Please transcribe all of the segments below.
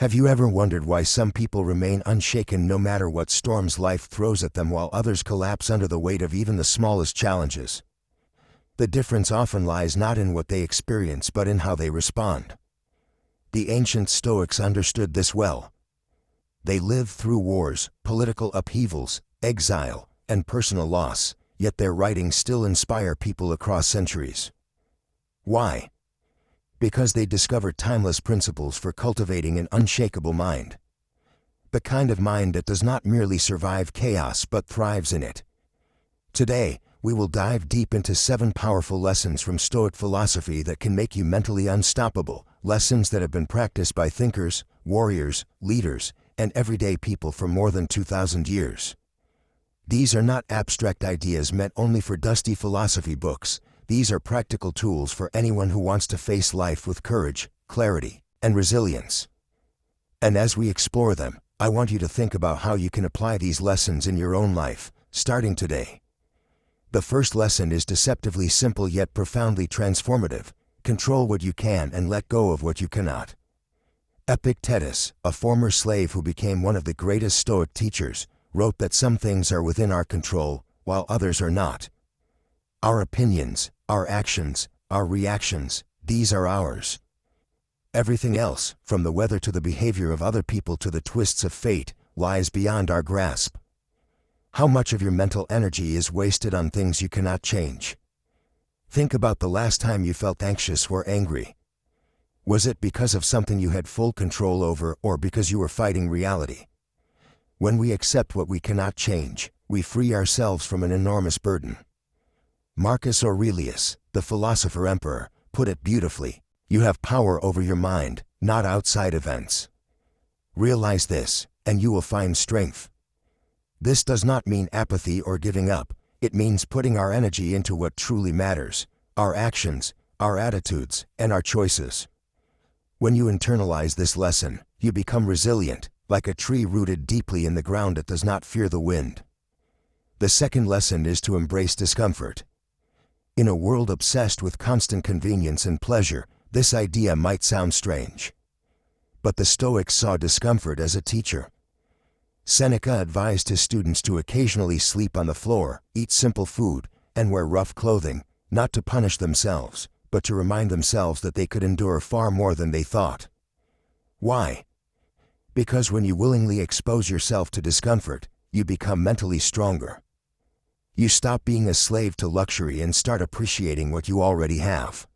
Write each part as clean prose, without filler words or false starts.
Have you ever wondered why some people remain unshaken no matter what storms life throws at them while others collapse under the weight of even the smallest challenges? The difference often lies not in what they experience but in how they respond. The ancient Stoics understood this well. They lived through wars, political upheavals, exile, and personal loss, yet their writings still inspire people across centuries. Why? Because they discovered timeless principles for cultivating an unshakable mind. The kind of mind that does not merely survive chaos but thrives in it. Today, we will dive deep into 7 powerful lessons from Stoic philosophy that can make you mentally unstoppable, lessons that have been practiced by thinkers, warriors, leaders, and everyday people for more than 2,000 years. These are not abstract ideas meant only for dusty philosophy books. These are practical tools for anyone who wants to face life with courage, clarity, and resilience. And as we explore them, I want you to think about how you can apply these lessons in your own life, starting today. The first lesson is deceptively simple yet profoundly transformative. Control what you can and let go of what you cannot. Epictetus, a former slave who became one of the greatest Stoic teachers, wrote that some things are within our control, while others are not. Our opinions, our actions, our reactions, these are ours. Everything else, from the weather to the behavior of other people to the twists of fate, lies beyond our grasp. How much of your mental energy is wasted on things you cannot change? Think about the last time you felt anxious or angry. Was it because of something you had full control over or because you were fighting reality? When we accept what we cannot change, we free ourselves from an enormous burden. Marcus Aurelius, the philosopher emperor, put it beautifully: you have power over your mind, not outside events. Realize this, and you will find strength. This does not mean apathy or giving up. It means putting our energy into what truly matters: our actions, our attitudes, and our choices. When you internalize this lesson, you become resilient, like a tree rooted deeply in the ground that does not fear the wind. The second lesson is to embrace discomfort. In a world obsessed with constant convenience and pleasure, this idea might sound strange. But the Stoics saw discomfort as a teacher. Seneca advised his students to occasionally sleep on the floor, eat simple food, and wear rough clothing, not to punish themselves, but to remind themselves that they could endure far more than they thought. Why? Because when you willingly expose yourself to discomfort, you become mentally stronger. You stop being a slave to luxury and start appreciating what you already have.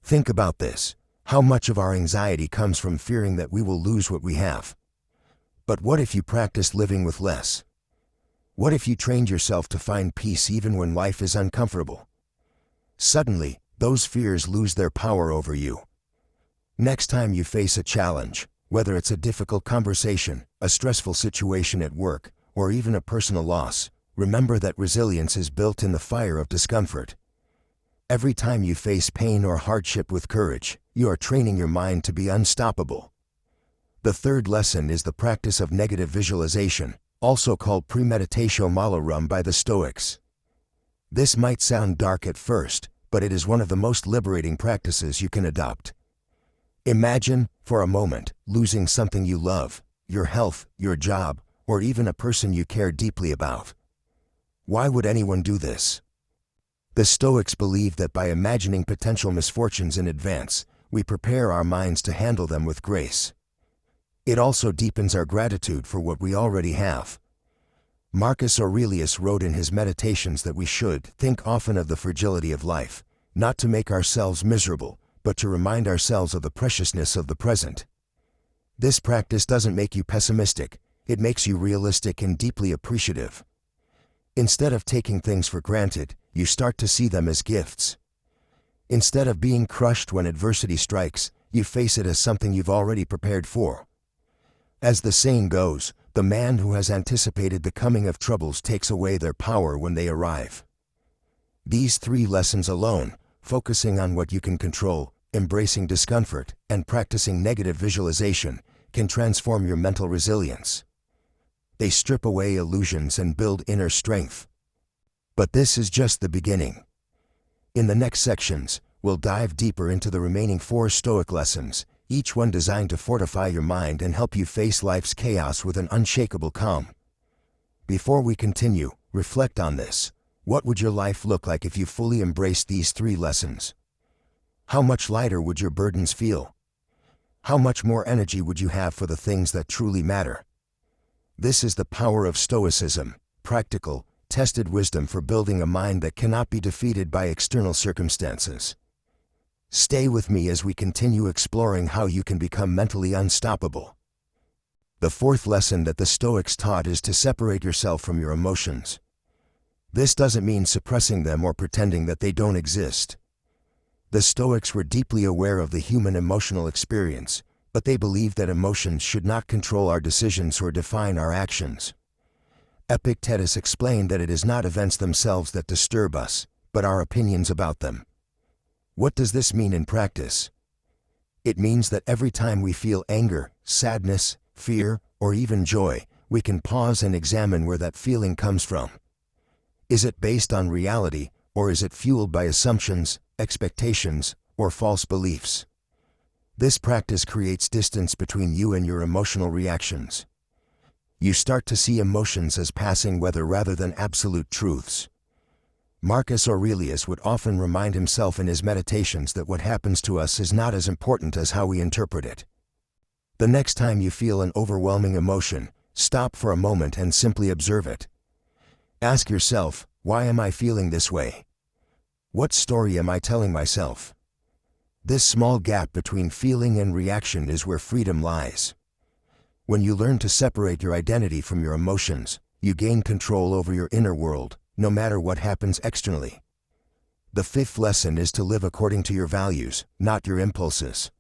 Think about this: how much of our anxiety comes from fearing that we will lose what we have? But what if you practiced living with less? What if you trained yourself to find peace even when life is uncomfortable? Suddenly, those fears lose their power over you. Next time you face a challenge, whether it's a difficult conversation, a stressful situation at work, or even a personal loss, remember that resilience is built in the fire of discomfort. Every time you face pain or hardship with courage, you are training your mind to be unstoppable. The third lesson is the practice of negative visualization, also called premeditatio malorum by the Stoics. This might sound dark at first, but it is one of the most liberating practices you can adopt. Imagine, for a moment, losing something you love: your health, your job, or even a person you care deeply about. Why would anyone do this? The Stoics believed that by imagining potential misfortunes in advance, we prepare our minds to handle them with grace. It also deepens our gratitude for what we already have. Marcus Aurelius wrote in his Meditations that we should think often of the fragility of life, not to make ourselves miserable, but to remind ourselves of the preciousness of the present. This practice doesn't make you pessimistic, it makes you realistic and deeply appreciative. Instead of taking things for granted, you start to see them as gifts. Instead of being crushed when adversity strikes, you face it as something you've already prepared for. As the saying goes, the man who has anticipated the coming of troubles takes away their power when they arrive. These 3 lessons alone, focusing on what you can control, embracing discomfort, and practicing negative visualization, can transform your mental resilience. They strip away illusions and build inner strength. But this is just the beginning. In the next sections, we'll dive deeper into the remaining 4 Stoic lessons, each one designed to fortify your mind and help you face life's chaos with an unshakable calm. Before we continue, reflect on this. What would your life look like if you fully embraced these 3 lessons? How much lighter would your burdens feel? How much more energy would you have for the things that truly matter? This is the power of Stoicism, practical, tested wisdom for building a mind that cannot be defeated by external circumstances. Stay with me as we continue exploring how you can become mentally unstoppable. The 4th lesson that the Stoics taught is to separate yourself from your emotions. This doesn't mean suppressing them or pretending that they don't exist. The Stoics were deeply aware of the human emotional experience, but they believed that emotions should not control our decisions or define our actions. Epictetus explained that it is not events themselves that disturb us, but our opinions about them. What does this mean in practice? It means that every time we feel anger, sadness, fear, or even joy, we can pause and examine where that feeling comes from. Is it based on reality, or is it fueled by assumptions, expectations, or false beliefs? This practice creates distance between you and your emotional reactions. You start to see emotions as passing weather rather than absolute truths. Marcus Aurelius would often remind himself in his meditations that what happens to us is not as important as how we interpret it. The next time you feel an overwhelming emotion, stop for a moment and simply observe it. Ask yourself, why am I feeling this way? What story am I telling myself? This small gap between feeling and reaction is where freedom lies. When you learn to separate your identity from your emotions, you gain control over your inner world, no matter what happens externally. The 5th lesson is to live according to your values, not your impulses.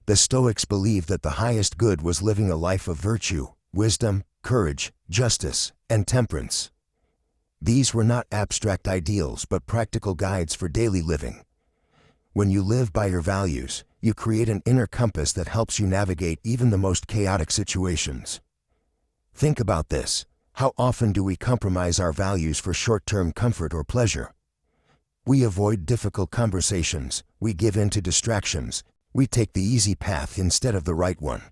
The Stoics believed that the highest good was living a life of virtue, wisdom, courage, justice, and temperance. These were not abstract ideals but practical guides for daily living. When you live by your values, you create an inner compass that helps you navigate even the most chaotic situations. Think about this. How often do we compromise our values for short-term comfort or pleasure? We avoid difficult conversations, we give in to distractions, we take the easy path instead of the right one.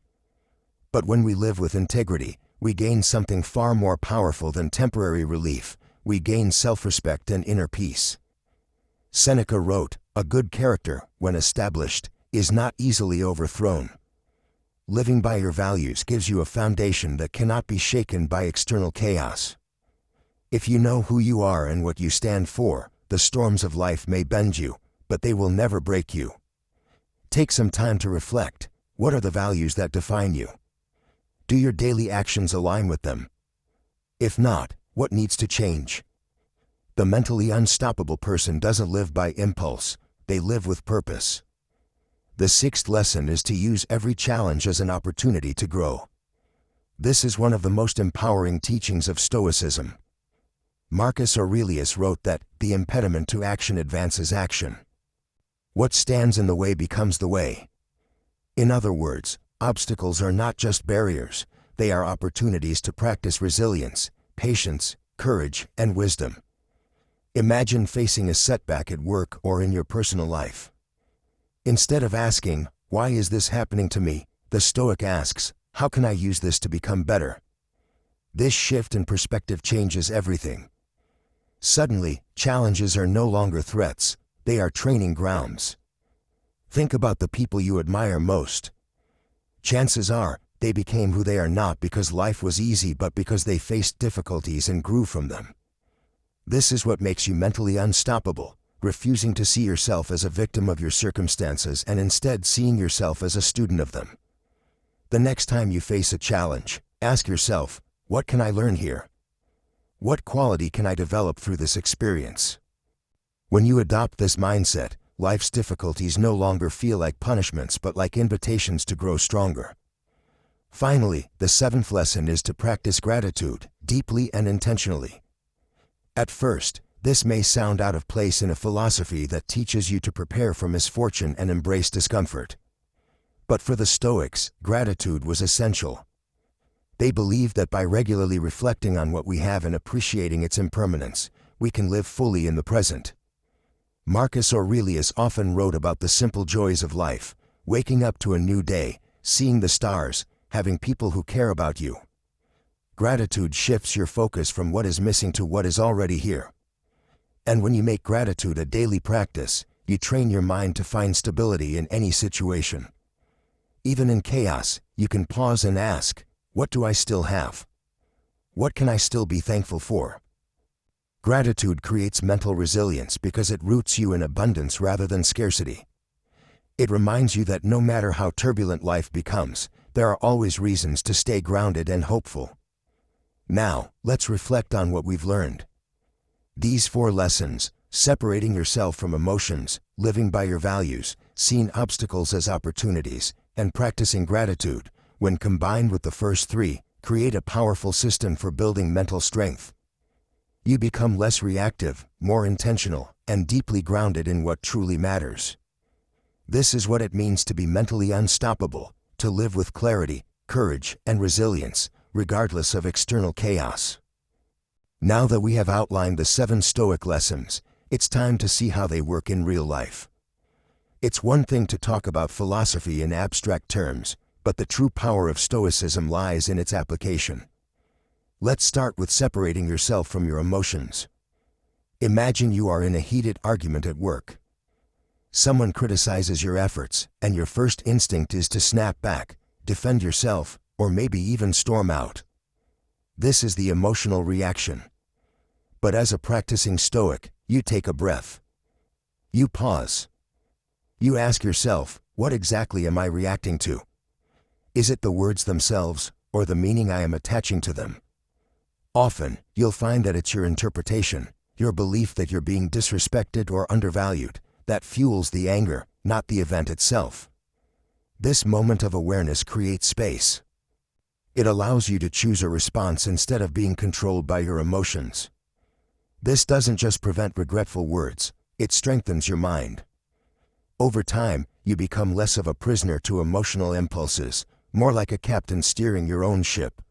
But when we live with integrity, we gain something far more powerful than temporary relief. We gain self-respect and inner peace. Seneca wrote, "A good character, when established, is not easily overthrown." Living by your values gives you a foundation that cannot be shaken by external chaos. If you know who you are and what you stand for, the storms of life may bend you, but they will never break you. Take some time to reflect. What are the values that define you? Do your daily actions align with them? If not, what needs to change? The mentally unstoppable person doesn't live by impulse, they live with purpose. The 6th lesson is to use every challenge as an opportunity to grow. This is one of the most empowering teachings of Stoicism. Marcus Aurelius wrote that the impediment to action advances action. What stands in the way becomes the way. In other words, obstacles are not just barriers, they are opportunities to practice resilience, patience, courage, and wisdom. Imagine facing a setback at work or in your personal life. Instead of asking, "Why is this happening to me?" the Stoic asks, "How can I use this to become better?" This shift in perspective changes everything. Suddenly, challenges are no longer threats, they are training grounds. Think about the people you admire most. Chances are, they became who they are not because life was easy but because they faced difficulties and grew from them. This is what makes you mentally unstoppable, refusing to see yourself as a victim of your circumstances and instead seeing yourself as a student of them. The next time you face a challenge, ask yourself, what can I learn here? What quality can I develop through this experience? When you adopt this mindset, life's difficulties no longer feel like punishments but like invitations to grow stronger. Finally, the 7th lesson is to practice gratitude, deeply and intentionally. At first, this may sound out of place in a philosophy that teaches you to prepare for misfortune and embrace discomfort. But for the Stoics, gratitude was essential. They believed that by regularly reflecting on what we have and appreciating its impermanence, we can live fully in the present. Marcus Aurelius often wrote about the simple joys of life, waking up to a new day, seeing the stars, having people who care about you. Gratitude shifts your focus from what is missing to what is already here. And when you make gratitude a daily practice, you train your mind to find stability in any situation. Even in chaos, you can pause and ask, what do I still have? What can I still be thankful for? Gratitude creates mental resilience because it roots you in abundance rather than scarcity. It reminds you that no matter how turbulent life becomes, there are always reasons to stay grounded and hopeful. Now, let's reflect on what we've learned. These 4 lessons, separating yourself from emotions, living by your values, seeing obstacles as opportunities, and practicing gratitude, when combined with the first 3, create a powerful system for building mental strength. You become less reactive, more intentional, and deeply grounded in what truly matters. This is what it means to be mentally unstoppable, to live with clarity, courage, and resilience, regardless of external chaos. Now that we have outlined the 7 Stoic lessons, it's time to see how they work in real life. It's one thing to talk about philosophy in abstract terms, but the true power of Stoicism lies in its application. Let's start with separating yourself from your emotions. Imagine you are in a heated argument at work. Someone criticizes your efforts, and your first instinct is to snap back, defend yourself, or maybe even storm out. This is the emotional reaction. But as a practicing Stoic, you take a breath. You pause. You ask yourself, what exactly am I reacting to? Is it the words themselves, or the meaning I am attaching to them? Often, you'll find that it's your interpretation, your belief that you're being disrespected or undervalued, that fuels the anger, not the event itself. This moment of awareness creates space. It allows you to choose a response instead of being controlled by your emotions. This doesn't just prevent regretful words, it strengthens your mind. Over time, you become less of a prisoner to emotional impulses, more like a captain steering your own ship.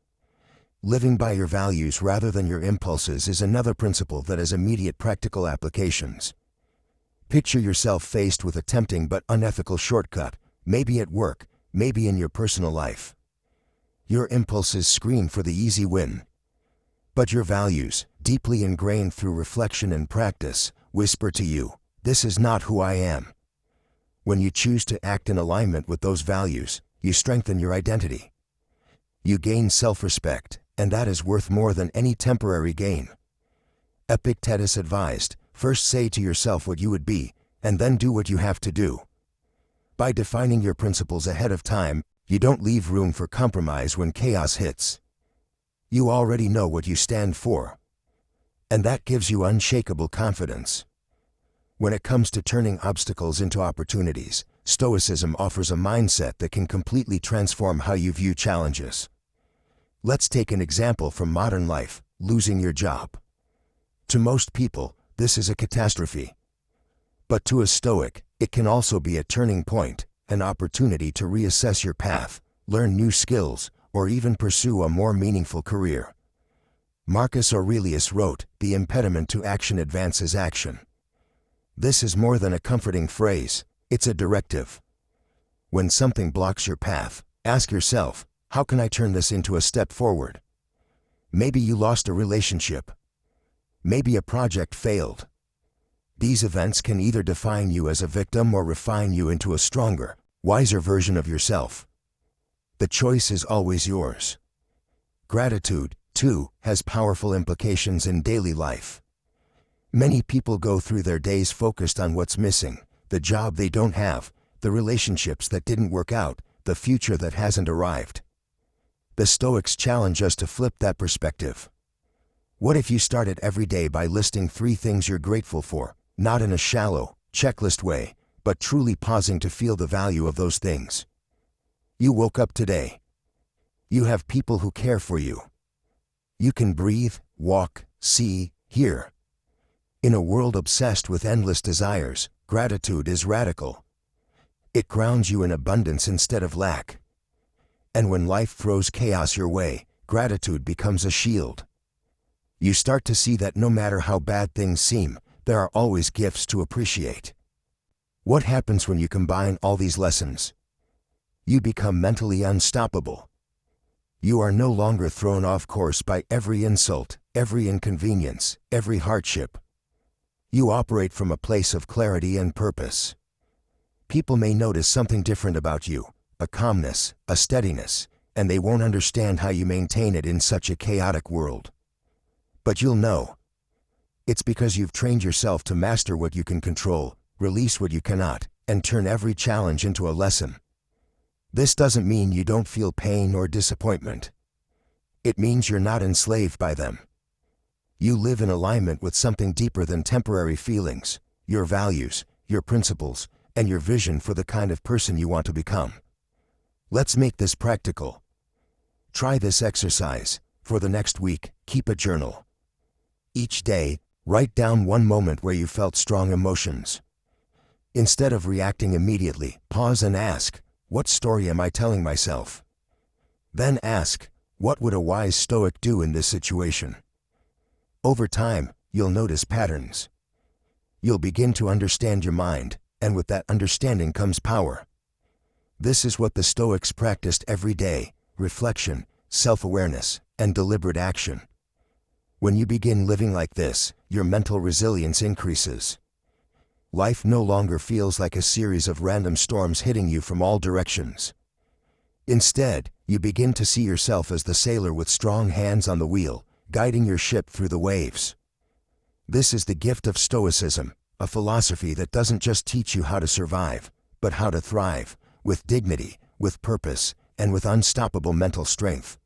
Living by your values rather than your impulses is another principle that has immediate practical applications. Picture yourself faced with a tempting but unethical shortcut, maybe at work, maybe in your personal life. Your impulses scream for the easy win. But your values, deeply ingrained through reflection and practice, whisper to you, this is not who I am. When you choose to act in alignment with those values, you strengthen your identity. You gain self-respect, and that is worth more than any temporary gain. Epictetus advised, first say to yourself what you would be, and then do what you have to do. By defining your principles ahead of time, you don't leave room for compromise when chaos hits. You already know what you stand for. And that gives you unshakable confidence. When it comes to turning obstacles into opportunities, Stoicism offers a mindset that can completely transform how you view challenges. Let's take an example from modern life, losing your job. To most people, this is a catastrophe. But to a Stoic, it can also be a turning point, an opportunity to reassess your path, learn new skills, or even pursue a more meaningful career. Marcus Aurelius wrote, "The impediment to action advances action." This is more than a comforting phrase, it's a directive. When something blocks your path, ask yourself, how can I turn this into a step forward? Maybe you lost a relationship. Maybe a project failed. These events can either define you as a victim or refine you into a stronger, wiser version of yourself. The choice is always yours. Gratitude, too, has powerful implications in daily life. Many people go through their days focused on what's missing, the job they don't have, the relationships that didn't work out, the future that hasn't arrived. The Stoics challenge us to flip that perspective. What if you started every day by listing 3 things you're grateful for, not in a shallow, checklist way, but truly pausing to feel the value of those things? You woke up today. You have people who care for you. You can breathe, walk, see, hear. In a world obsessed with endless desires, gratitude is radical. It grounds you in abundance instead of lack. And when life throws chaos your way, gratitude becomes a shield. You start to see that no matter how bad things seem, there are always gifts to appreciate. What happens when you combine all these lessons? You become mentally unstoppable. You are no longer thrown off course by every insult, every inconvenience, every hardship. You operate from a place of clarity and purpose. People may notice something different about you, a calmness, a steadiness, and they won't understand how you maintain it in such a chaotic world. But you'll know. It's because you've trained yourself to master what you can control, release what you cannot, and turn every challenge into a lesson. This doesn't mean you don't feel pain or disappointment. It means you're not enslaved by them. You live in alignment with something deeper than temporary feelings, your values, your principles, and your vision for the kind of person you want to become. Let's make this practical. Try this exercise. For the next week, keep a journal. Each day, write down one moment where you felt strong emotions. Instead of reacting immediately, pause and ask, what story am I telling myself? Then ask, what would a wise Stoic do in this situation? Over time, you'll notice patterns. You'll begin to understand your mind, and with that understanding comes power. This is what the Stoics practiced every day: reflection, self-awareness, and deliberate action. When you begin living like this, your mental resilience increases. Life no longer feels like a series of random storms hitting you from all directions. Instead, you begin to see yourself as the sailor with strong hands on the wheel, guiding your ship through the waves. This is the gift of Stoicism, a philosophy that doesn't just teach you how to survive, but how to thrive, with dignity, with purpose, and with unstoppable mental strength.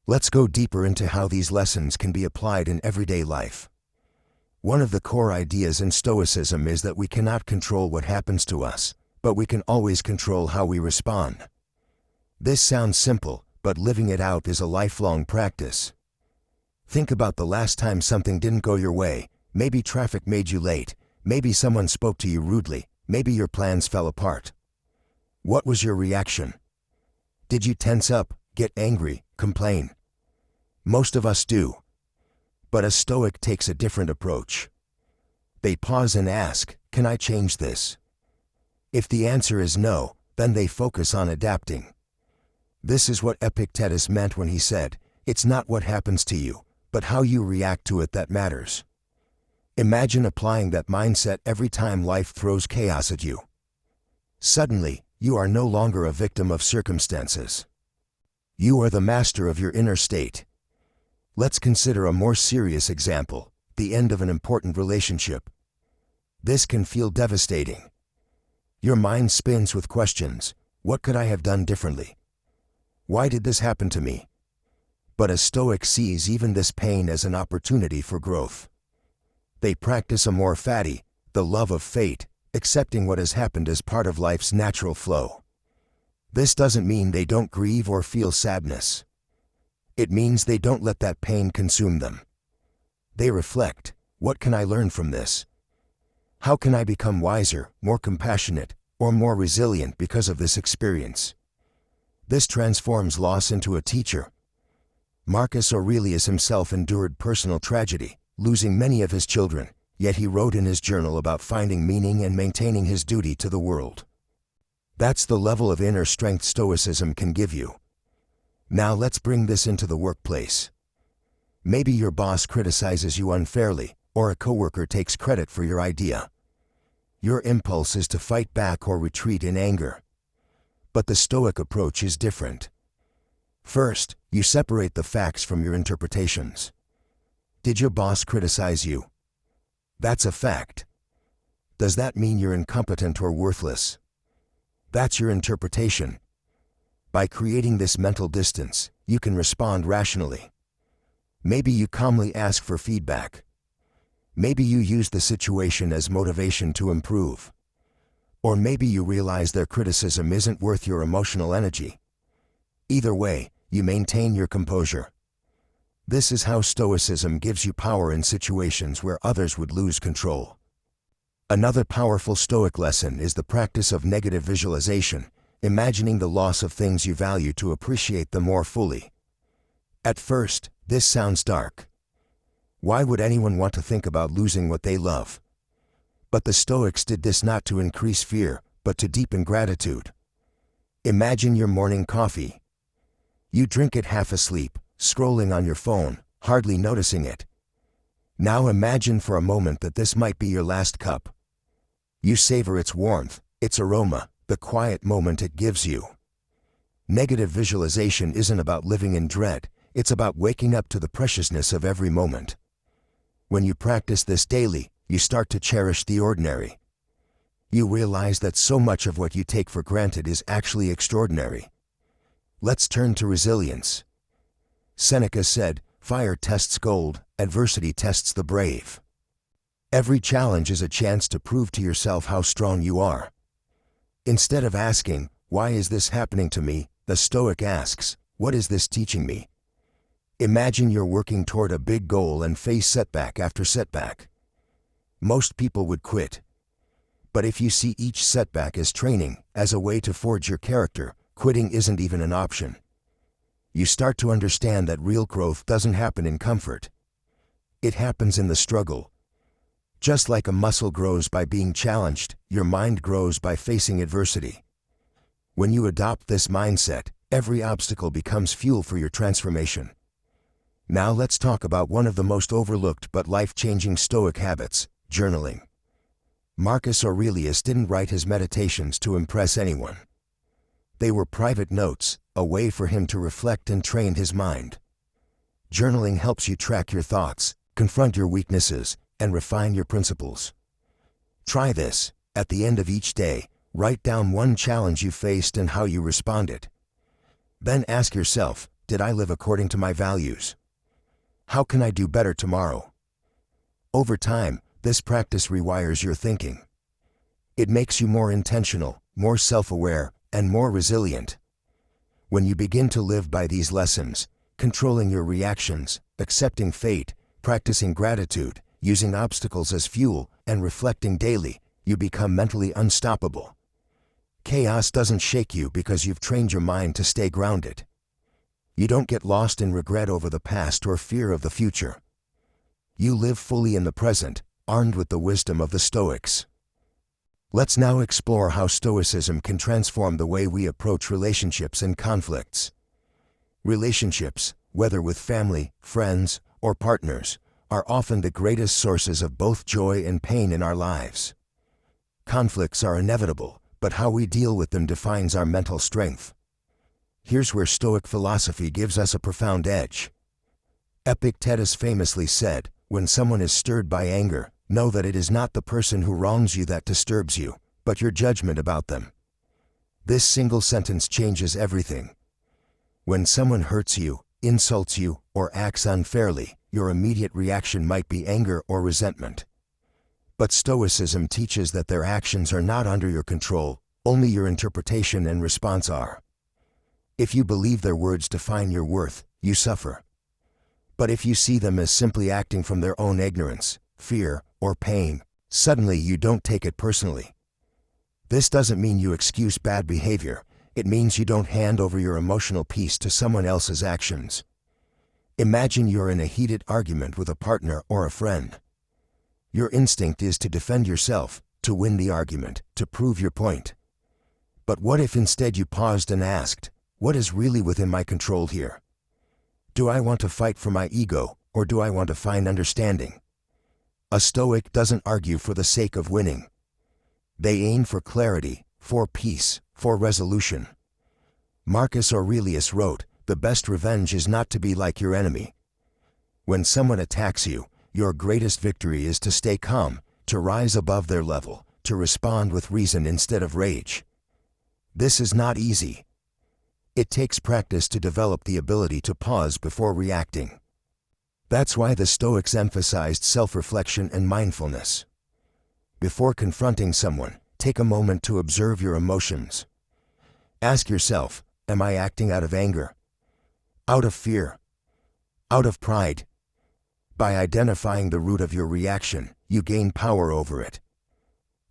Let's go deeper into how these lessons can be applied in everyday life. One of the core ideas in Stoicism is that we cannot control what happens to us, but we can always control how we respond. This sounds simple, but living it out is a lifelong practice. Think about the last time something didn't go your way. Maybe traffic made you late, maybe someone spoke to you rudely, maybe your plans fell apart. What was your reaction? Did you tense up, get angry, complain? Most of us do. But a Stoic takes a different approach. They pause and ask, can I change this? If the answer is no, then they focus on adapting. This is what Epictetus meant when he said, it's not what happens to you, but how you react to it that matters. Imagine applying that mindset every time life throws chaos at you. Suddenly, you are no longer a victim of circumstances. You are the master of your inner state. Let's consider a more serious example, the end of an important relationship. This can feel devastating. Your mind spins with questions. What could I have done differently? Why did this happen to me? But a Stoic sees even this pain as an opportunity for growth. They practice amor fati, the love of fate, accepting what has happened as part of life's natural flow. This doesn't mean they don't grieve or feel sadness. It means they don't let that pain consume them. They reflect, what can I learn from this? How can I become wiser, more compassionate, or more resilient because of this experience? This transforms loss into a teacher. Marcus Aurelius himself endured personal tragedy, losing many of his children, yet he wrote in his journal about finding meaning and maintaining his duty to the world. That's the level of inner strength Stoicism can give you. Now let's bring this into the workplace. Maybe your boss criticizes you unfairly, or a coworker takes credit for your idea. Your impulse is to fight back or retreat in anger. But the Stoic approach is different. First, you separate the facts from your interpretations. Did your boss criticize you? That's a fact. Does that mean you're incompetent or worthless? That's your interpretation. By creating this mental distance, you can respond rationally. Maybe you calmly ask for feedback. Maybe you use the situation as motivation to improve. Or maybe you realize their criticism isn't worth your emotional energy. Either way, you maintain your composure. This is how Stoicism gives you power in situations where others would lose control. Another powerful Stoic lesson is the practice of negative visualization, imagining the loss of things you value to appreciate them more fully. At first, this sounds dark. Why would anyone want to think about losing what they love? But the Stoics did this not to increase fear, but to deepen gratitude. Imagine your morning coffee. You drink it half asleep, scrolling on your phone, hardly noticing it. Now imagine for a moment that this might be your last cup. You savor its warmth, its aroma, the quiet moment it gives you. Negative visualization isn't about living in dread, it's about waking up to the preciousness of every moment. When you practice this daily, you start to cherish the ordinary. You realize that so much of what you take for granted is actually extraordinary. Let's turn to resilience. Seneca said, "Fire tests gold, adversity tests the brave." Every challenge is a chance to prove to yourself how strong you are. Instead of asking, "Why is this happening to me?" the Stoic asks, "What is this teaching me?" Imagine you're working toward a big goal and face setback after setback. Most people would quit. But if you see each setback as training, as a way to forge your character, quitting isn't even an option. You start to understand that real growth doesn't happen in comfort. It happens in the struggle. Just like a muscle grows by being challenged, your mind grows by facing adversity. When you adopt this mindset, every obstacle becomes fuel for your transformation. Now let's talk about one of the most overlooked but life-changing Stoic habits, journaling. Marcus Aurelius didn't write his meditations to impress anyone. They were private notes, a way for him to reflect and train his mind. Journaling helps you track your thoughts, confront your weaknesses, and refine your principles. Try this. At the end of each day, write down one challenge you faced and how you responded. Then ask yourself, did I live according to my values? How can I do better tomorrow? Over time, this practice rewires your thinking. It makes you more intentional, more self-aware, and more resilient. When you begin to live by these lessons, controlling your reactions, accepting fate, practicing gratitude, using obstacles as fuel, and reflecting daily, you become mentally unstoppable. Chaos doesn't shake you because you've trained your mind to stay grounded. You don't get lost in regret over the past or fear of the future. You live fully in the present, armed with the wisdom of the Stoics. Let's now explore how Stoicism can transform the way we approach relationships and conflicts. Relationships, whether with family, friends, or partners, are often the greatest sources of both joy and pain in our lives. Conflicts are inevitable, but how we deal with them defines our mental strength. Here's where Stoic philosophy gives us a profound edge. Epictetus famously said, "When someone is stirred by anger, know that it is not the person who wrongs you that disturbs you, but your judgment about them." This single sentence changes everything. When someone hurts you, insults you, or acts unfairly, your immediate reaction might be anger or resentment. But Stoicism teaches that their actions are not under your control, only your interpretation and response are. If you believe their words define your worth, you suffer. But if you see them as simply acting from their own ignorance, fear, or pain, suddenly you don't take it personally. This doesn't mean you excuse bad behavior, it means you don't hand over your emotional peace to someone else's actions. Imagine you're in a heated argument with a partner or a friend. Your instinct is to defend yourself, to win the argument, to prove your point. But what if instead you paused and asked, what is really within my control here? Do I want to fight for my ego, or do I want to find understanding? A Stoic doesn't argue for the sake of winning. They aim for clarity, for peace, for resolution. Marcus Aurelius wrote, "The best revenge is not to be like your enemy." When someone attacks you, your greatest victory is to stay calm, to rise above their level, to respond with reason instead of rage. This is not easy. It takes practice to develop the ability to pause before reacting. That's why the Stoics emphasized self-reflection and mindfulness. Before confronting someone, take a moment to observe your emotions. Ask yourself, am I acting out of anger? Out of fear? Out of pride? By identifying the root of your reaction, you gain power over it.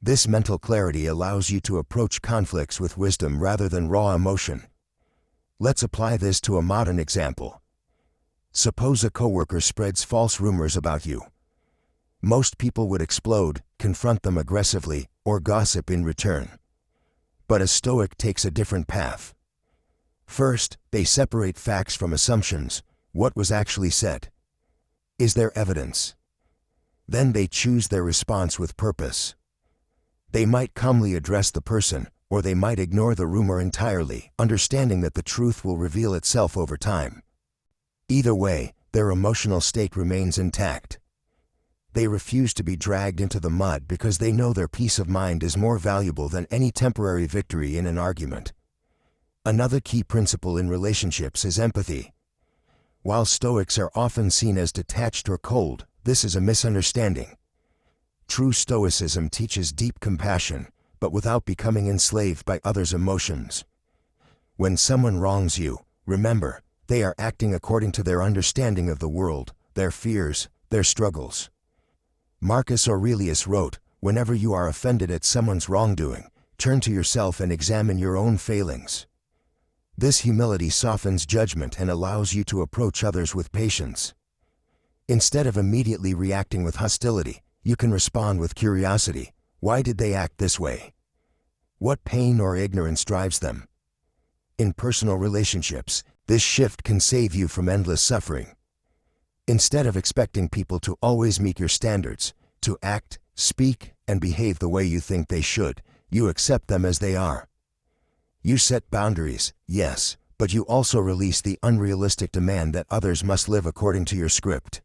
This mental clarity allows you to approach conflicts with wisdom rather than raw emotion. Let's apply this to a modern example. Suppose a coworker spreads false rumors about you. Most people would explode, confront them aggressively, or gossip in return. But a Stoic takes a different path. First, they separate facts from assumptions. What was actually said? Is there evidence? Then they choose their response with purpose. They might calmly address the person, or they might ignore the rumor entirely, understanding that the truth will reveal itself over time. Either way, their emotional state remains intact. They refuse to be dragged into the mud because they know their peace of mind is more valuable than any temporary victory in an argument. Another key principle in relationships is empathy. While Stoics are often seen as detached or cold, this is a misunderstanding. True Stoicism teaches deep compassion, but without becoming enslaved by others' emotions. When someone wrongs you, remember, they are acting according to their understanding of the world, their fears, their struggles. Marcus Aurelius wrote, "Whenever you are offended at someone's wrongdoing, turn to yourself and examine your own failings." This humility softens judgment and allows you to approach others with patience. Instead of immediately reacting with hostility, you can respond with curiosity. Why did they act this way? What pain or ignorance drives them? In personal relationships, this shift can save you from endless suffering. Instead of expecting people to always meet your standards, to act, speak, and behave the way you think they should, you accept them as they are. You set boundaries, yes, but you also release the unrealistic demand that others must live according to your script.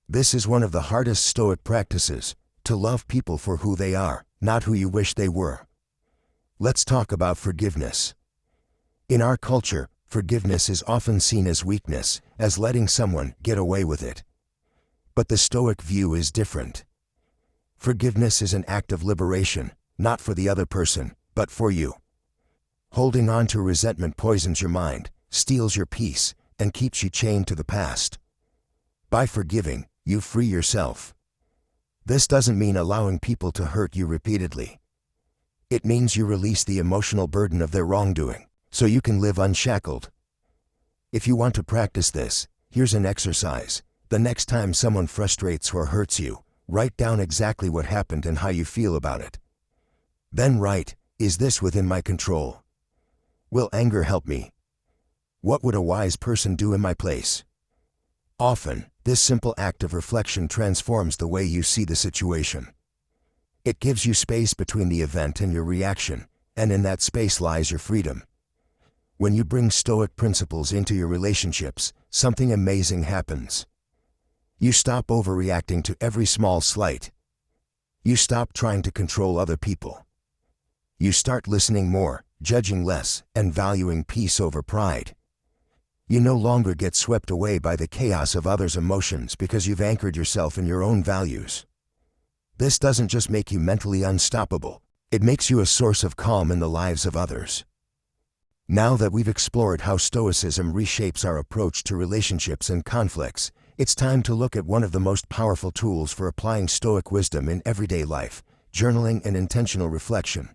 This is one of the hardest Stoic practices, to love people for who they are, not who you wish they were. Let's talk about forgiveness. In our culture, forgiveness is often seen as weakness, as letting someone get away with it. But the Stoic view is different. Forgiveness is an act of liberation, not for the other person, but for you. Holding on to resentment poisons your mind, steals your peace, and keeps you chained to the past. By forgiving, you free yourself. This doesn't mean allowing people to hurt you repeatedly. It means you release the emotional burden of their wrongdoing, so you can live unshackled. If you want to practice this, here's an exercise. The next time someone frustrates or hurts you, write down exactly what happened and how you feel about it. Then write, "Is this within my control? Will anger help me? What would a wise person do in my place?" Often, this simple act of reflection transforms the way you see the situation. It gives you space between the event and your reaction, and in that space lies your freedom. When you bring Stoic principles into your relationships, something amazing happens. You stop overreacting to every small slight. You stop trying to control other people. You start listening more, judging less, and valuing peace over pride. You no longer get swept away by the chaos of others' emotions because you've anchored yourself in your own values. This doesn't just make you mentally unstoppable, it makes you a source of calm in the lives of others. Now that we've explored how Stoicism reshapes our approach to relationships and conflicts, it's time to look at one of the most powerful tools for applying Stoic wisdom in everyday life: journaling and intentional reflection.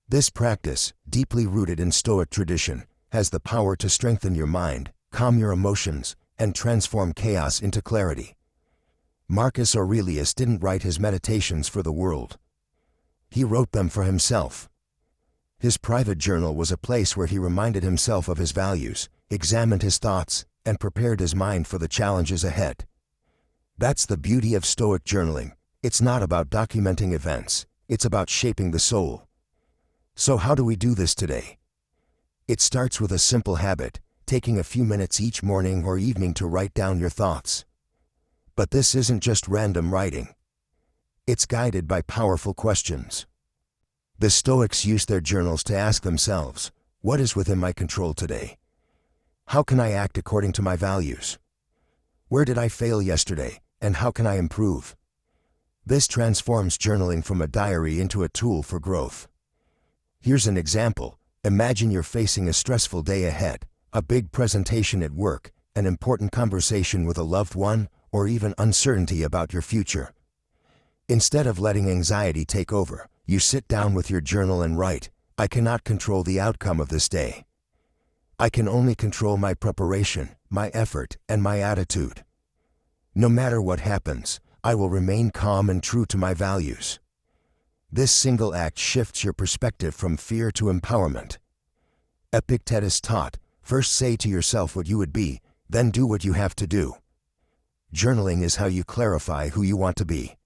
This practice, deeply rooted in Stoic tradition, has the power to strengthen your mind, calm your emotions, and transform chaos into clarity. Marcus Aurelius didn't write his meditations for the world. He wrote them for himself. His private journal was a place where he reminded himself of his values, examined his thoughts, and prepared his mind for the challenges ahead. That's the beauty of Stoic journaling. It's not about documenting events, it's about shaping the soul. So how do we do this today? It starts with a simple habit, taking a few minutes each morning or evening to write down your thoughts. But this isn't just random writing. It's guided by powerful questions. The Stoics used their journals to ask themselves, what is within my control today? How can I act according to my values? Where did I fail yesterday, and how can I improve? This transforms journaling from a diary into a tool for growth. Here's an example. Imagine you're facing a stressful day ahead, a big presentation at work, an important conversation with a loved one, or even uncertainty about your future. Instead of letting anxiety take over, you sit down with your journal and write, "I cannot control the outcome of this day. I can only control my preparation, my effort, and my attitude. No matter what happens, I will remain calm and true to my values." This single act shifts your perspective from fear to empowerment. Epictetus taught, first say to yourself what you would be, then do what you have to do. Journaling is how you clarify who you want to be.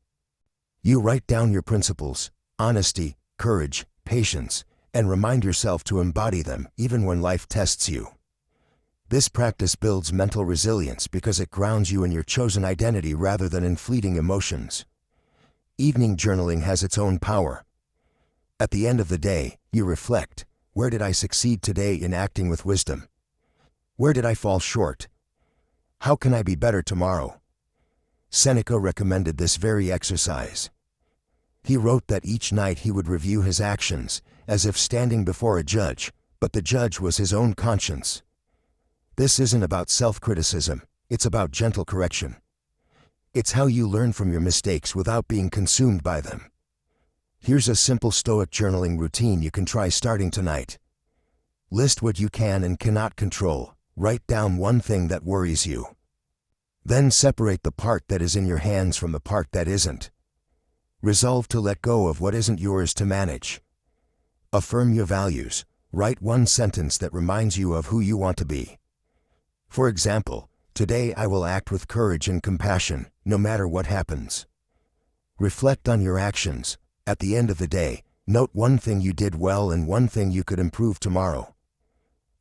You write down your principles, honesty, courage, patience, and remind yourself to embody them even when life tests you. This practice builds mental resilience because it grounds you in your chosen identity rather than in fleeting emotions. Evening journaling has its own power. At the end of the day, you reflect, where did I succeed today in acting with wisdom? Where did I fall short? How can I be better tomorrow? Seneca recommended this very exercise. He wrote that each night he would review his actions, as if standing before a judge, but the judge was his own conscience. This isn't about self-criticism, it's about gentle correction. It's how you learn from your mistakes without being consumed by them. Here's a simple Stoic journaling routine you can try starting tonight. List what you can and cannot control. Write down one thing that worries you. Then separate the part that is in your hands from the part that isn't. Resolve to let go of what isn't yours to manage. Affirm your values. Write one sentence that reminds you of who you want to be. For example, today I will act with courage and compassion, no matter what happens. Reflect on your actions. At the end of the day, note one thing you did well and one thing you could improve tomorrow.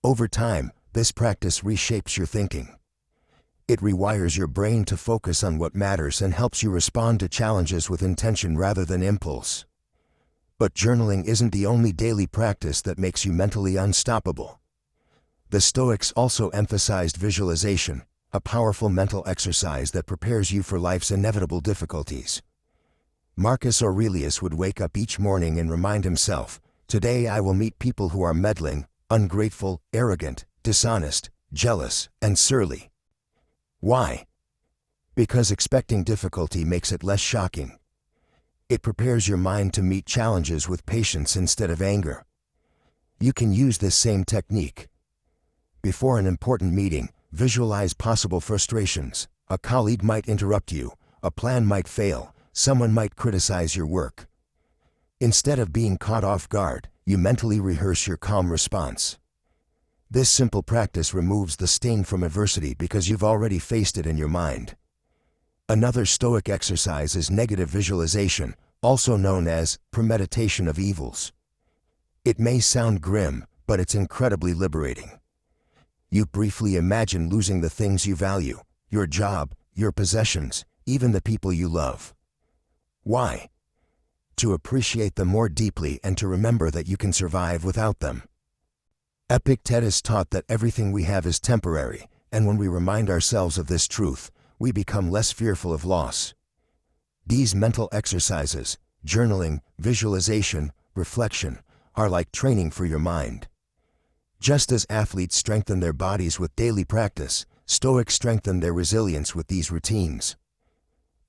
Over time, this practice reshapes your thinking. It rewires your brain to focus on what matters and helps you respond to challenges with intention rather than impulse. But journaling isn't the only daily practice that makes you mentally unstoppable. The Stoics also emphasized visualization, a powerful mental exercise that prepares you for life's inevitable difficulties. Marcus Aurelius would wake up each morning and remind himself, today I will meet people who are meddling, ungrateful, arrogant, dishonest, jealous, and surly. Why? Because expecting difficulty makes it less shocking. It prepares your mind to meet challenges with patience instead of anger. You can use this same technique. Before an important meeting, visualize possible frustrations. A colleague might interrupt you, a plan might fail, someone might criticize your work. Instead of being caught off guard, you mentally rehearse your calm response. This simple practice removes the sting from adversity because you've already faced it in your mind. Another Stoic exercise is negative visualization, also known as premeditation of evils. It may sound grim, but it's incredibly liberating. You briefly imagine losing the things you value, your job, your possessions, even the people you love. Why? To appreciate them more deeply and to remember that you can survive without them. Epictetus taught that everything we have is temporary, and when we remind ourselves of this truth, we become less fearful of loss. These mental exercises, journaling, visualization, reflection, are like training for your mind. Just as athletes strengthen their bodies with daily practice, Stoics strengthen their resilience with these routines.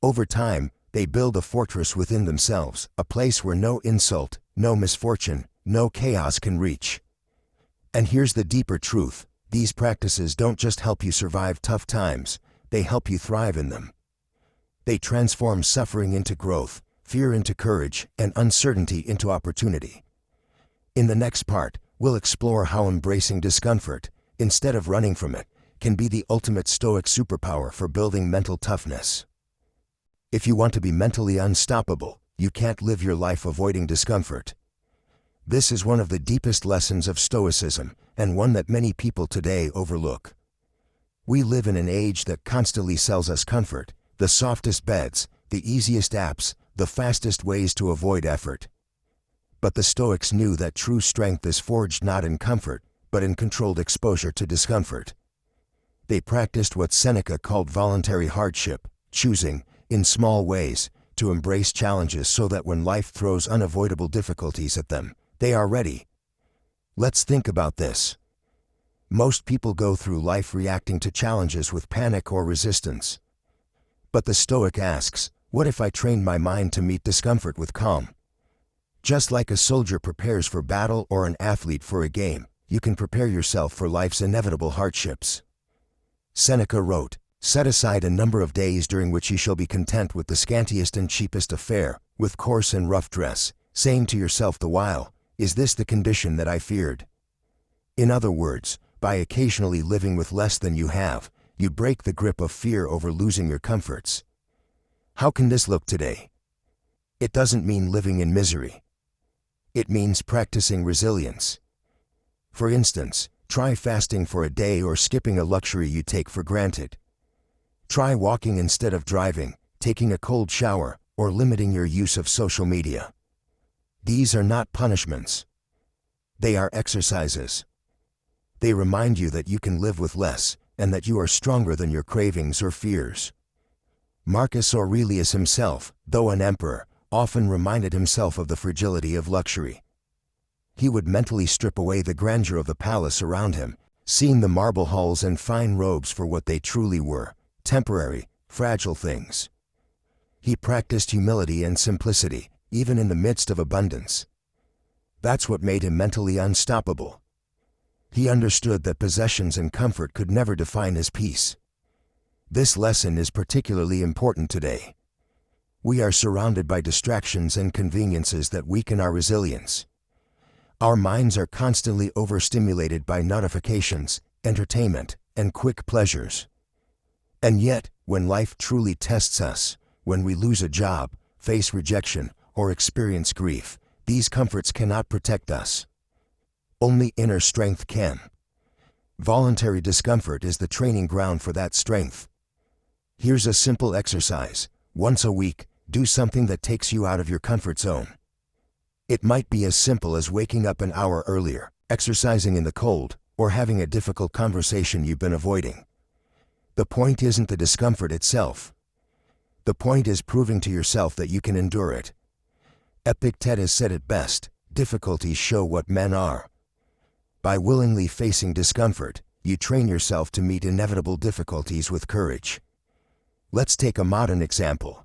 Over time, they build a fortress within themselves, a place where no insult, no misfortune, no chaos can reach. And here's the deeper truth, these practices don't just help you survive tough times, they help you thrive in them. They transform suffering into growth, fear into courage, and uncertainty into opportunity. In the next part, we'll explore how embracing discomfort, instead of running from it, can be the ultimate Stoic superpower for building mental toughness. If you want to be mentally unstoppable, you can't live your life avoiding discomfort. This is one of the deepest lessons of Stoicism, and one that many people today overlook. We live in an age that constantly sells us comfort, the softest beds, the easiest apps, the fastest ways to avoid effort. But the Stoics knew that true strength is forged not in comfort, but in controlled exposure to discomfort. They practiced what Seneca called voluntary hardship, choosing, in small ways, to embrace challenges so that when life throws unavoidable difficulties at them, they are ready. Let's think about this. Most people go through life reacting to challenges with panic or resistance. But the Stoic asks, what if I trained my mind to meet discomfort with calm? Just like a soldier prepares for battle or an athlete for a game, you can prepare yourself for life's inevitable hardships. Seneca wrote, "Set aside a number of days during which ye shall be content with the scantiest and cheapest of fare, with coarse and rough dress, saying to yourself the while, "Is this the condition that I feared?" In other words, by occasionally living with less than you have, you break the grip of fear over losing your comforts. How can this look today? It doesn't mean living in misery. It means practicing resilience. For instance, try fasting for a day or skipping a luxury you take for granted. Try walking instead of driving, taking a cold shower, or limiting your use of social media. These are not punishments. They are exercises. They remind you that you can live with less, and that you are stronger than your cravings or fears. Marcus Aurelius himself, though an emperor, often reminded himself of the fragility of luxury. He would mentally strip away the grandeur of the palace around him, seeing the marble halls and fine robes for what they truly were, temporary, fragile things. He practiced humility and simplicity, even in the midst of abundance. That's what made him mentally unstoppable. He understood that possessions and comfort could never define his peace. This lesson is particularly important today. We are surrounded by distractions and conveniences that weaken our resilience. Our minds are constantly overstimulated by notifications, entertainment, and quick pleasures. And yet, when life truly tests us, when we lose a job, face rejection, or experience grief, these comforts cannot protect us. Only inner strength can. Voluntary discomfort is the training ground for that strength. Here's a simple exercise. Once a week, do something that takes you out of your comfort zone. It might be as simple as waking up an hour earlier, exercising in the cold, or having a difficult conversation you've been avoiding. The point isn't the discomfort itself. The point is proving to yourself that you can endure it. Epictetus said it best, "Difficulties show what men are." By willingly facing discomfort, you train yourself to meet inevitable difficulties with courage. Let's take a modern example.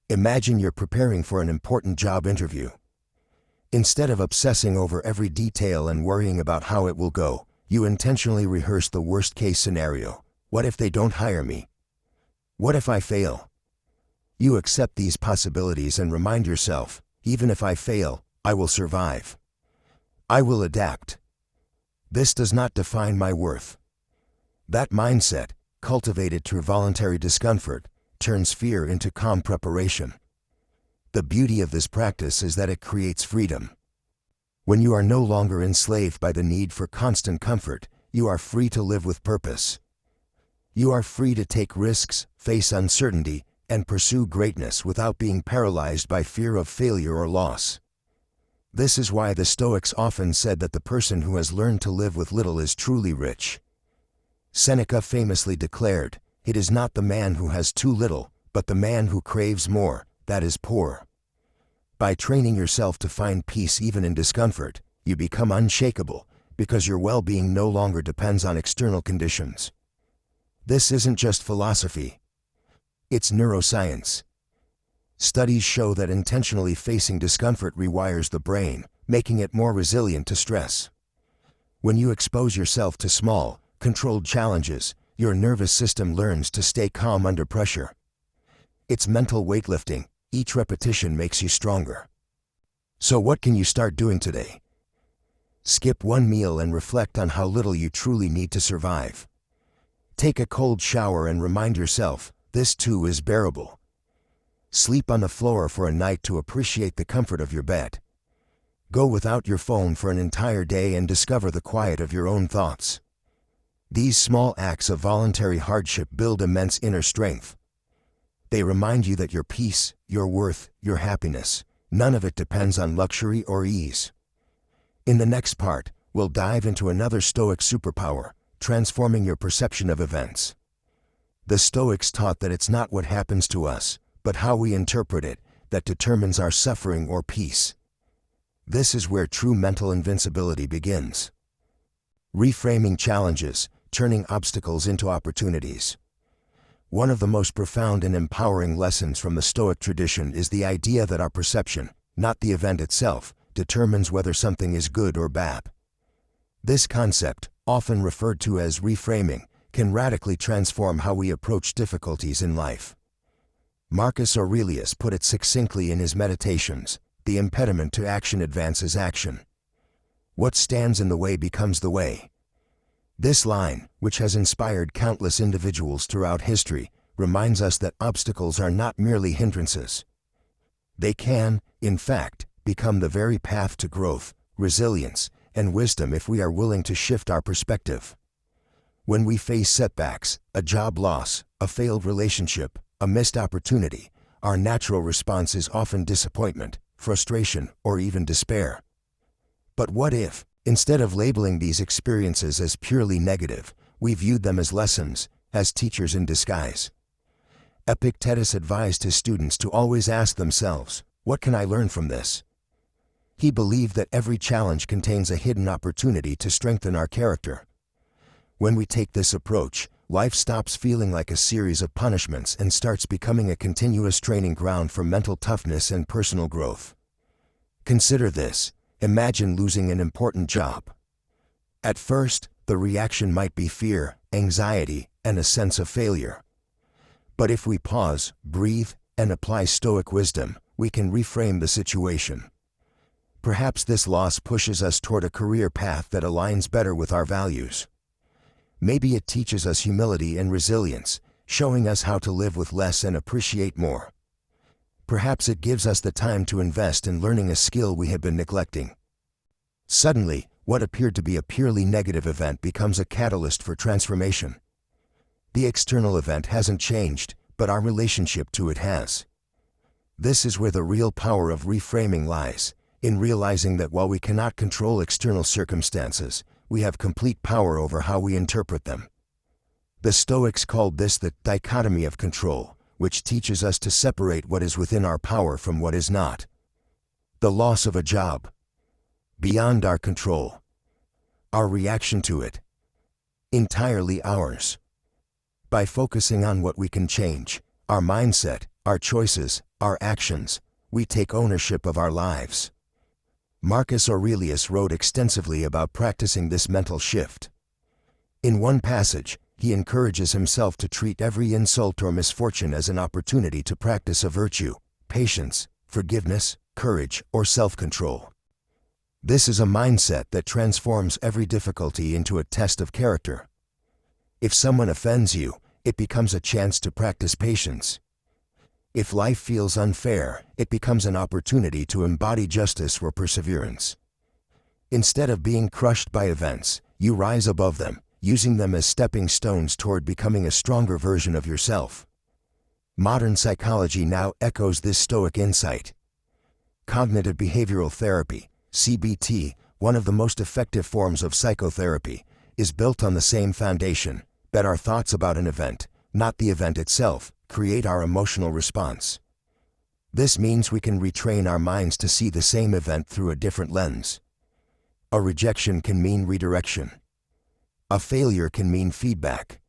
Imagine you're preparing for an important job interview. Instead of obsessing over every detail and worrying about how it will go, you intentionally rehearse the worst-case scenario. What if they don't hire me? What if I fail? You accept these possibilities and remind yourself, even if I fail, I will survive. I will adapt. This does not define my worth. That mindset, cultivated through voluntary discomfort, turns fear into calm preparation. The beauty of this practice is that it creates freedom. When you are no longer enslaved by the need for constant comfort, you are free to live with purpose. You are free to take risks, face uncertainty, and pursue greatness without being paralyzed by fear of failure or loss. This is why the Stoics often said that the person who has learned to live with little is truly rich. Seneca famously declared, "It is not the man who has too little, but the man who craves more, that is poor." By training yourself to find peace even in discomfort, you become unshakable, because your well-being no longer depends on external conditions. This isn't just philosophy. It's neuroscience. Studies show that intentionally facing discomfort rewires the brain, making it more resilient to stress. When you expose yourself to small, controlled challenges, your nervous system learns to stay calm under pressure. It's mental weightlifting. Each repetition makes you stronger. So what can you start doing today? Skip one meal and reflect on how little you truly need to survive. Take a cold shower and remind yourself, this too is bearable. Sleep on the floor for a night to appreciate the comfort of your bed. Go without your phone for an entire day and discover the quiet of your own thoughts. These small acts of voluntary hardship build immense inner strength. They remind you that your peace, your worth, your happiness, none of it depends on luxury or ease. In the next part, we'll dive into another Stoic superpower, transforming your perception of events. The Stoics taught that it's not what happens to us, but how we interpret it, that determines our suffering or peace. This is where true mental invincibility begins. Reframing challenges, turning obstacles into opportunities. One of the most profound and empowering lessons from the Stoic tradition is the idea that our perception, not the event itself, determines whether something is good or bad. This concept, often referred to as reframing, can radically transform how we approach difficulties in life. Marcus Aurelius put it succinctly in his Meditations, the impediment to action advances action. What stands in the way becomes the way. This line, which has inspired countless individuals throughout history, reminds us that obstacles are not merely hindrances. They can, in fact, become the very path to growth, resilience, and wisdom if we are willing to shift our perspective. When we face setbacks, a job loss, a failed relationship, a missed opportunity, our natural response is often disappointment, frustration, or even despair. But what if, instead of labeling these experiences as purely negative, we viewed them as lessons, as teachers in disguise? Epictetus advised his students to always ask themselves, "What can I learn from this?" He believed that every challenge contains a hidden opportunity to strengthen our character. When we take this approach, life stops feeling like a series of punishments and starts becoming a continuous training ground for mental toughness and personal growth. Consider this. Imagine losing an important job. At first, the reaction might be fear, anxiety, and a sense of failure. But if we pause, breathe, and apply Stoic wisdom, we can reframe the situation. Perhaps this loss pushes us toward a career path that aligns better with our values. Maybe it teaches us humility and resilience, showing us how to live with less and appreciate more. Perhaps it gives us the time to invest in learning a skill we have been neglecting. Suddenly, what appeared to be a purely negative event becomes a catalyst for transformation. The external event hasn't changed, but our relationship to it has. This is where the real power of reframing lies, in realizing that while we cannot control external circumstances, we have complete power over how we interpret them. The Stoics called this the dichotomy of control, which teaches us to separate what is within our power from what is not. The loss of a job, beyond our control. Our reaction to it, entirely ours. By focusing on what we can change, our mindset, our choices, our actions, we take ownership of our lives. Marcus Aurelius wrote extensively about practicing this mental shift. In one passage, he encourages himself to treat every insult or misfortune as an opportunity to practice a virtue, patience, forgiveness, courage, or self-control. This is a mindset that transforms every difficulty into a test of character. If someone offends you, it becomes a chance to practice patience. If life feels unfair, it becomes an opportunity to embody justice or perseverance. Instead of being crushed by events, you rise above them, using them as stepping stones toward becoming a stronger version of yourself. Modern psychology now echoes this Stoic insight. Cognitive behavioral therapy, CBT, one of the most effective forms of psychotherapy, is built on the same foundation, that our thoughts about an event, not the event itself, create our emotional response. This means we can retrain our minds to see the same event through a different lens. A rejection can mean redirection. A failure can mean feedback.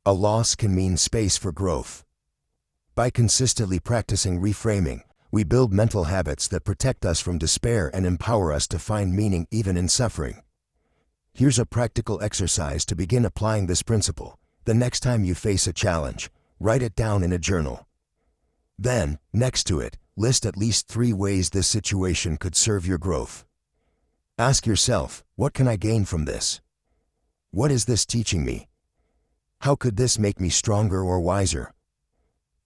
A loss can mean space for growth. By consistently practicing reframing, we build mental habits that protect us from despair and empower us to find meaning even in suffering. Here's a practical exercise to begin applying this principle. The next time you face a challenge, write it down in a journal. Then, next to it, list at least 3 ways this situation could serve your growth. Ask yourself, what can I gain from this? What is this teaching me? How could this make me stronger or wiser?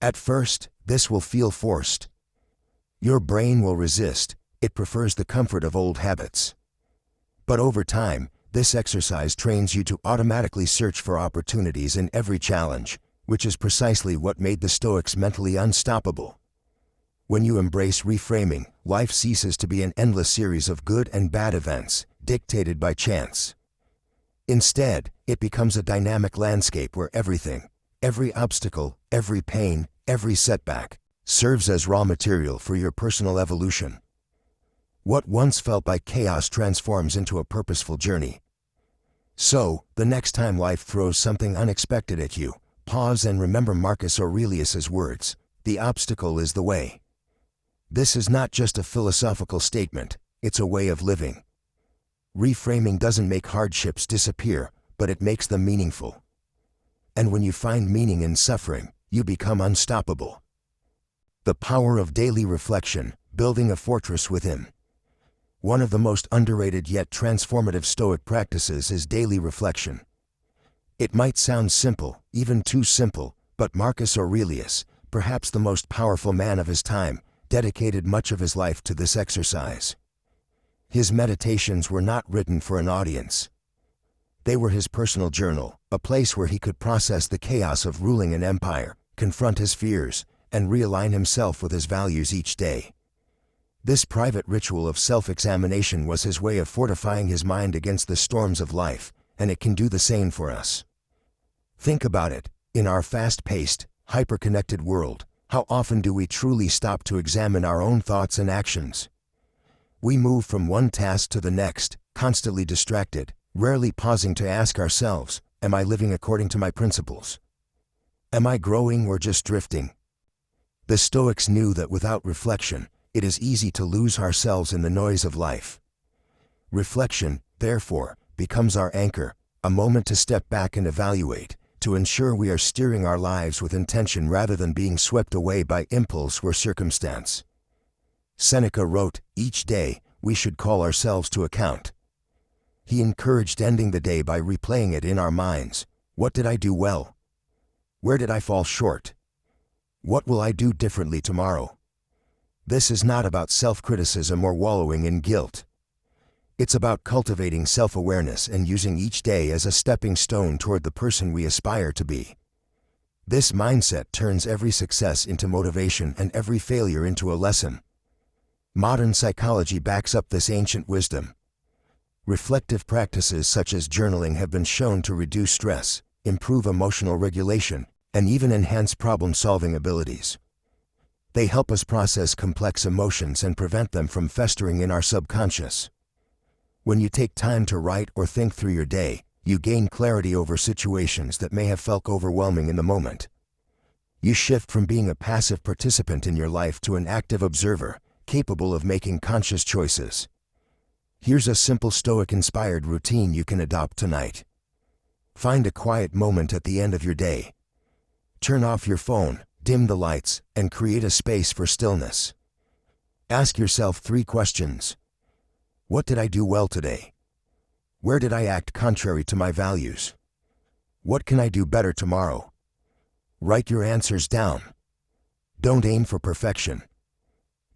At first, this will feel forced. Your brain will resist, it prefers the comfort of old habits. But over time, this exercise trains you to automatically search for opportunities in every challenge, which is precisely what made the Stoics mentally unstoppable. When you embrace reframing, life ceases to be an endless series of good and bad events, dictated by chance. Instead, it becomes a dynamic landscape where everything, every obstacle, every pain, every setback, serves as raw material for your personal evolution. What once felt like chaos transforms into a purposeful journey. So, the next time life throws something unexpected at you, pause and remember Marcus Aurelius's words, "The obstacle is the way." This is not just a philosophical statement, it's a way of living. Reframing doesn't make hardships disappear, but it makes them meaningful. And when you find meaning in suffering, you become unstoppable. The power of daily reflection, building a fortress within. One of the most underrated yet transformative Stoic practices is daily reflection. It might sound simple, even too simple, but Marcus Aurelius, perhaps the most powerful man of his time, dedicated much of his life to this exercise. His meditations were not written for an audience. They were his personal journal, a place where he could process the chaos of ruling an empire, confront his fears, and realign himself with his values each day. This private ritual of self-examination was his way of fortifying his mind against the storms of life, and it can do the same for us. Think about it. In our fast-paced, hyper-connected world, how often do we truly stop to examine our own thoughts and actions? We move from one task to the next, constantly distracted, rarely pausing to ask ourselves, am I living according to my principles? Am I growing or just drifting? The Stoics knew that without reflection, it is easy to lose ourselves in the noise of life. Reflection, therefore, becomes our anchor, a moment to step back and evaluate, to ensure we are steering our lives with intention rather than being swept away by impulse or circumstance. Seneca wrote, "Each day, we should call ourselves to account." He encouraged ending the day by replaying it in our minds. What did I do well? Where did I fall short? What will I do differently tomorrow? This is not about self-criticism or wallowing in guilt. It's about cultivating self-awareness and using each day as a stepping stone toward the person we aspire to be. This mindset turns every success into motivation and every failure into a lesson. Modern psychology backs up this ancient wisdom. Reflective practices such as journaling have been shown to reduce stress, improve emotional regulation, and even enhance problem-solving abilities. They help us process complex emotions and prevent them from festering in our subconscious. When you take time to write or think through your day, you gain clarity over situations that may have felt overwhelming in the moment. You shift from being a passive participant in your life to an active observer, capable of making conscious choices. Here's a simple Stoic-inspired routine you can adopt tonight. Find a quiet moment at the end of your day. Turn off your phone, dim the lights, and create a space for stillness. Ask yourself 3 questions. What did I do well today? Where did I act contrary to my values? What can I do better tomorrow? Write your answers down. Don't aim for perfection.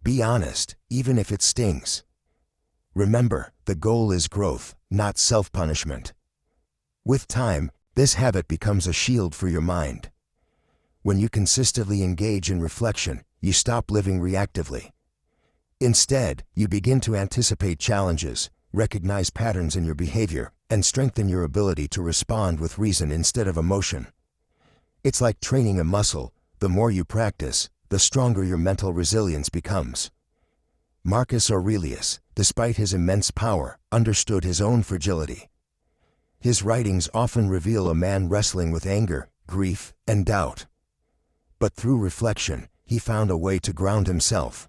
Be honest, even if it stings. Remember, the goal is growth, not self-punishment. With time, this habit becomes a shield for your mind. When you consistently engage in reflection, you stop living reactively. Instead, you begin to anticipate challenges, recognize patterns in your behavior, and strengthen your ability to respond with reason instead of emotion. It's like training a muscle. The more you practice, the stronger your mental resilience becomes. Marcus Aurelius, despite his immense power, understood his own fragility. His writings often reveal a man wrestling with anger, grief, and doubt. But through reflection, he found a way to ground himself.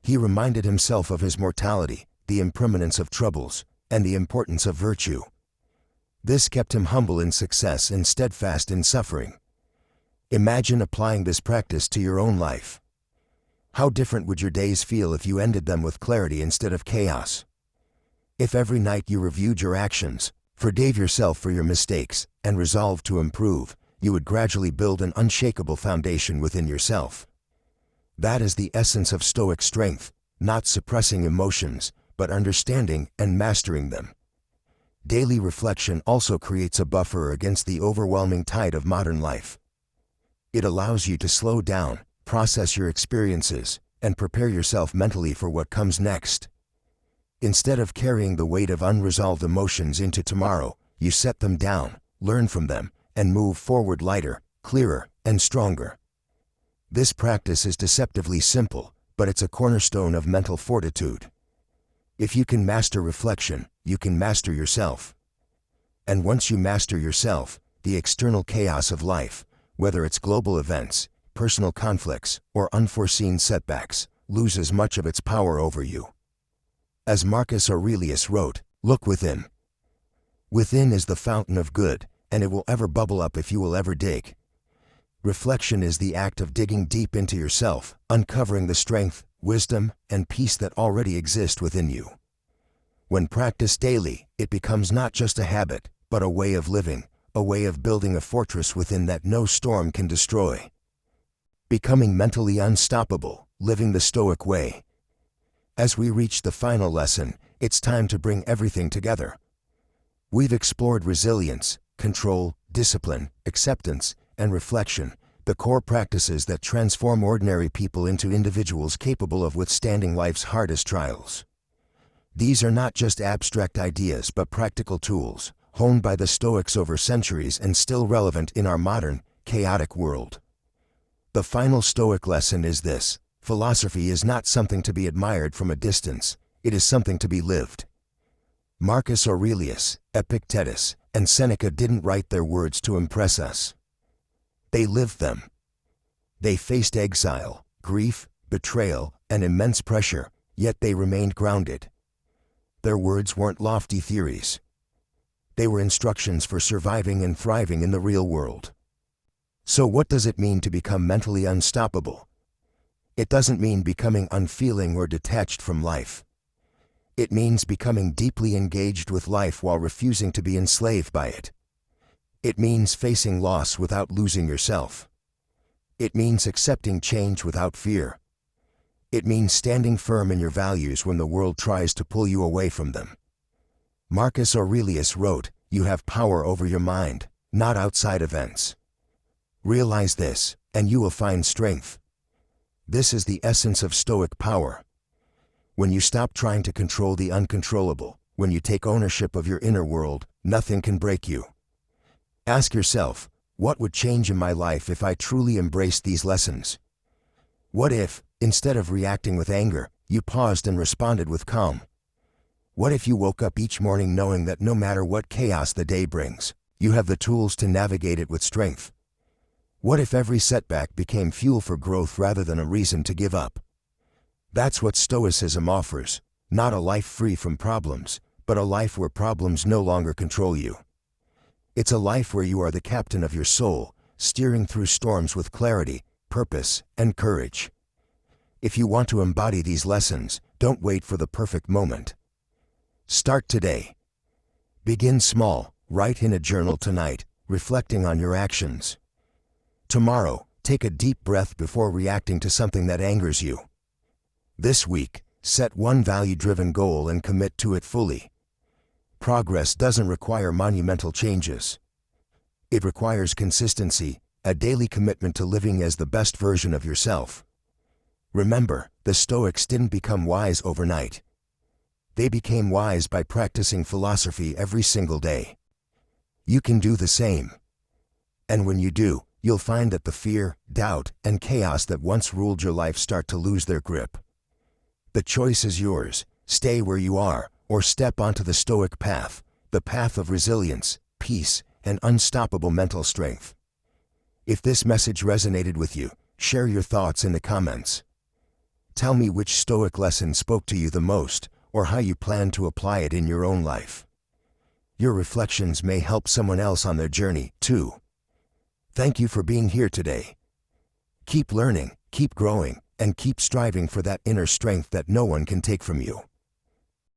He reminded himself of his mortality, the impermanence of troubles, and the importance of virtue. This kept him humble in success and steadfast in suffering. Imagine applying this practice to your own life. How different would your days feel if you ended them with clarity instead of chaos? If every night you reviewed your actions, forgave yourself for your mistakes, and resolved to improve, you would gradually build an unshakable foundation within yourself. That is the essence of Stoic strength, not suppressing emotions, but understanding and mastering them. Daily reflection also creates a buffer against the overwhelming tide of modern life. It allows you to slow down, process your experiences, and prepare yourself mentally for what comes next. Instead of carrying the weight of unresolved emotions into tomorrow, you set them down, learn from them, and move forward lighter, clearer, and stronger. This practice is deceptively simple, but it's a cornerstone of mental fortitude. If you can master reflection, you can master yourself. And once you master yourself, the external chaos of life, whether it's global events, personal conflicts, or unforeseen setbacks, loses much of its power over you. As Marcus Aurelius wrote, "Look within. Within is the fountain of good, and it will ever bubble up if you will ever dig." Reflection is the act of digging deep into yourself, uncovering the strength, wisdom, and peace that already exist within you. When practiced daily, it becomes not just a habit, but a way of living, a way of building a fortress within that no storm can destroy. Becoming mentally unstoppable, living the Stoic way. As we reach the final lesson, it's time to bring everything together. We've explored resilience, control, discipline, acceptance, and reflection, the core practices that transform ordinary people into individuals capable of withstanding life's hardest trials. These are not just abstract ideas but practical tools, honed by the Stoics over centuries and still relevant in our modern, chaotic world. The final Stoic lesson is this: philosophy is not something to be admired from a distance, it is something to be lived. Marcus Aurelius, Epictetus, and Seneca didn't write their words to impress us. They lived them. They faced exile, grief, betrayal, and immense pressure, yet they remained grounded. Their words weren't lofty theories. They were instructions for surviving and thriving in the real world. So what does it mean to become mentally unstoppable? It doesn't mean becoming unfeeling or detached from life. It means becoming deeply engaged with life while refusing to be enslaved by it. It means facing loss without losing yourself. It means accepting change without fear. It means standing firm in your values when the world tries to pull you away from them. Marcus Aurelius wrote, "You have power over your mind, not outside events." Realize this, and you will find strength. This is the essence of Stoic power. When you stop trying to control the uncontrollable, when you take ownership of your inner world, nothing can break you. Ask yourself, what would change in my life if I truly embraced these lessons? What if, instead of reacting with anger, you paused and responded with calm? What if you woke up each morning knowing that no matter what chaos the day brings, you have the tools to navigate it with strength? What if every setback became fuel for growth rather than a reason to give up? That's what Stoicism offers, not a life free from problems, but a life where problems no longer control you. It's a life where you are the captain of your soul, steering through storms with clarity, purpose, and courage. If you want to embody these lessons, don't wait for the perfect moment. Start today. Begin small, write in a journal tonight, reflecting on your actions. Tomorrow, take a deep breath before reacting to something that angers you. This week, set one value-driven goal and commit to it fully. Progress doesn't require monumental changes. It requires consistency, a daily commitment to living as the best version of yourself. Remember, the Stoics didn't become wise overnight. They became wise by practicing philosophy every single day. You can do the same. And when you do, you'll find that the fear, doubt, and chaos that once ruled your life start to lose their grip. The choice is yours: stay where you are, or step onto the Stoic path, the path of resilience, peace, and unstoppable mental strength. If this message resonated with you, share your thoughts in the comments. Tell me which Stoic lesson spoke to you the most, or how you plan to apply it in your own life. Your reflections may help someone else on their journey, too. Thank you for being here today. Keep learning, keep growing, and keep striving for that inner strength that no one can take from you.